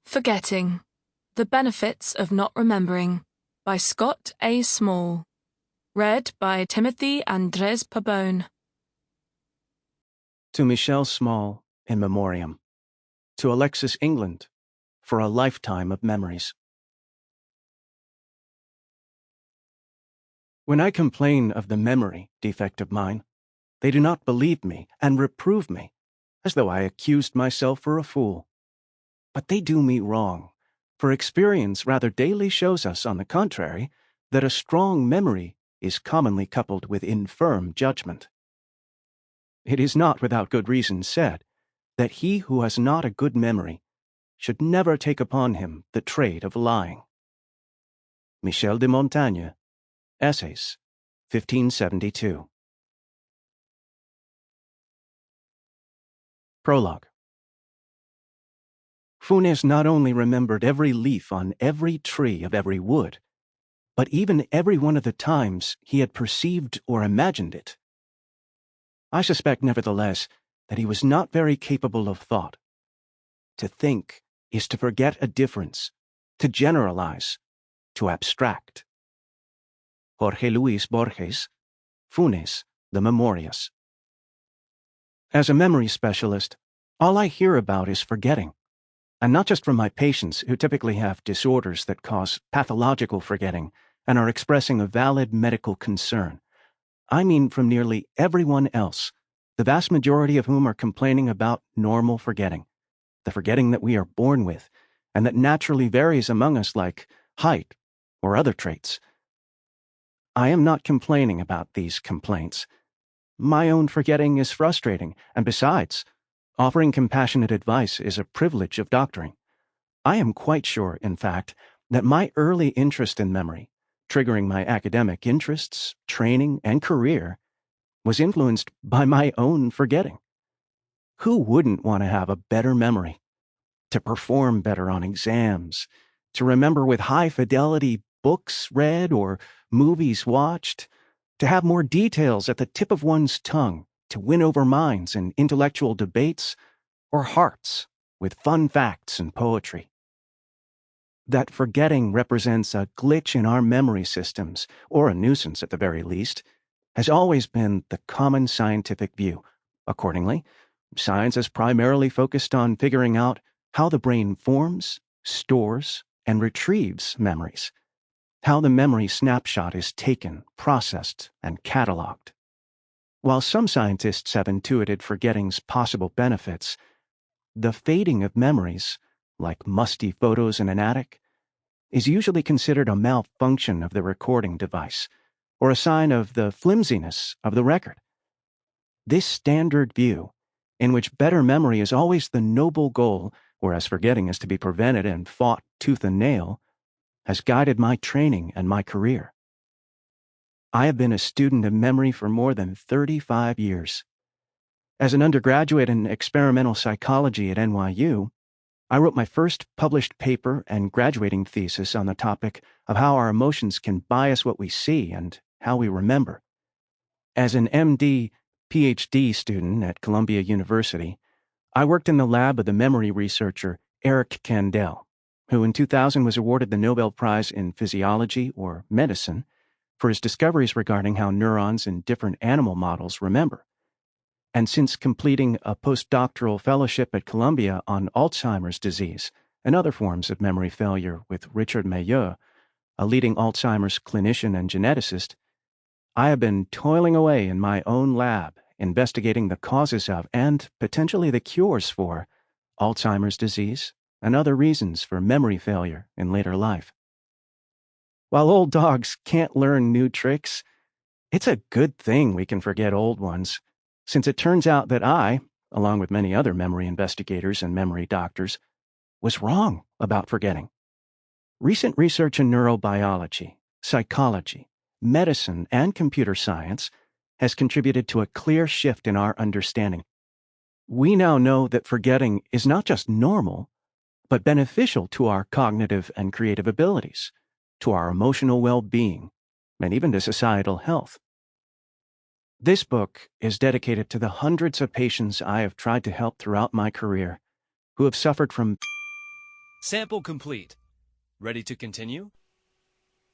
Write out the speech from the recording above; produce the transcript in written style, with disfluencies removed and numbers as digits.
Forgetting. The Benefits of Not Remembering by Scott A. Small. Read by Timothy Andrés Pabon. To Michelle Small, in memoriam. To Alexis England, for a lifetime of memories. When I complain of the memory defect of mine, they do not believe me and reprove me, as though I accused myself for a fool. But they do me wrong, for experience rather daily shows us, on the contrary, that a strong memory is commonly coupled with infirm judgment. It is not without good reason said that he who has not a good memory should never take upon him the trade of lying. Michel de Montaigne, Essays, 1572. Prologue. Funes not only remembered every leaf on every tree of every wood, but even every one of the times he had perceived or imagined it. I suspect, nevertheless, that he was not very capable of thought. To think is to forget a difference, to generalize, to abstract. Jorge Luis Borges, Funes, the Memorias. As a memory specialist, all I hear about is forgetting, and not just from my patients who typically have disorders that cause pathological forgetting and are expressing a valid medical concern. I mean from nearly everyone else, the vast majority of whom are complaining about normal forgetting, the forgetting that we are born with, and that naturally varies among us like height or other traits. I am not complaining about these complaints. My own forgetting is frustrating, and besides, offering compassionate advice is a privilege of doctoring. I am quite sure, in fact, that my early interest in memory, triggering my academic interests, training, and career, was influenced by my own forgetting. Who wouldn't want to have a better memory? To perform better on exams, to remember with high fidelity books read or movies watched, to have more details at the tip of one's tongue, to win over minds in intellectual debates, or hearts with fun facts and poetry. That forgetting represents a glitch in our memory systems, or a nuisance at the very least, has always been the common scientific view. Accordingly, science is primarily focused on figuring out how the brain forms, stores, and retrieves memories, how the memory snapshot is taken, processed, and cataloged. While some scientists have intuited forgetting's possible benefits, the fading of memories, like musty photos in an attic, is usually considered a malfunction of the recording device, or a sign of the flimsiness of the record. This standard view, in which better memory is always the noble goal, whereas forgetting is to be prevented and fought tooth and nail, has guided my training and my career. I have been a student of memory for more than 35 years. As an undergraduate in experimental psychology at NYU, I wrote my first published paper and graduating thesis on the topic of how our emotions can bias what we see and how we remember. As an MD, PhD student at Columbia University, I worked in the lab of the memory researcher Eric Kandel, who in 2000 was awarded the Nobel Prize in Physiology or Medicine for his discoveries regarding how neurons in different animal models remember. And since completing a postdoctoral fellowship at Columbia on Alzheimer's disease and other forms of memory failure with Richard Mailleux, a leading Alzheimer's clinician and geneticist, I have been toiling away in my own lab, investigating the causes of and potentially the cures for Alzheimer's disease and other reasons for memory failure in later life. While old dogs can't learn new tricks, it's a good thing we can forget old ones, since it turns out that I, along with many other memory investigators and memory doctors, was wrong about forgetting. Recent research in neurobiology, psychology, medicine, and computer science has contributed to a clear shift in our understanding. We now know that forgetting is not just normal, but beneficial to our cognitive and creative abilities, to our emotional well-being, and even to societal health. This book is dedicated to the hundreds of patients I have tried to help throughout my career who have suffered from Sample complete. Ready to continue?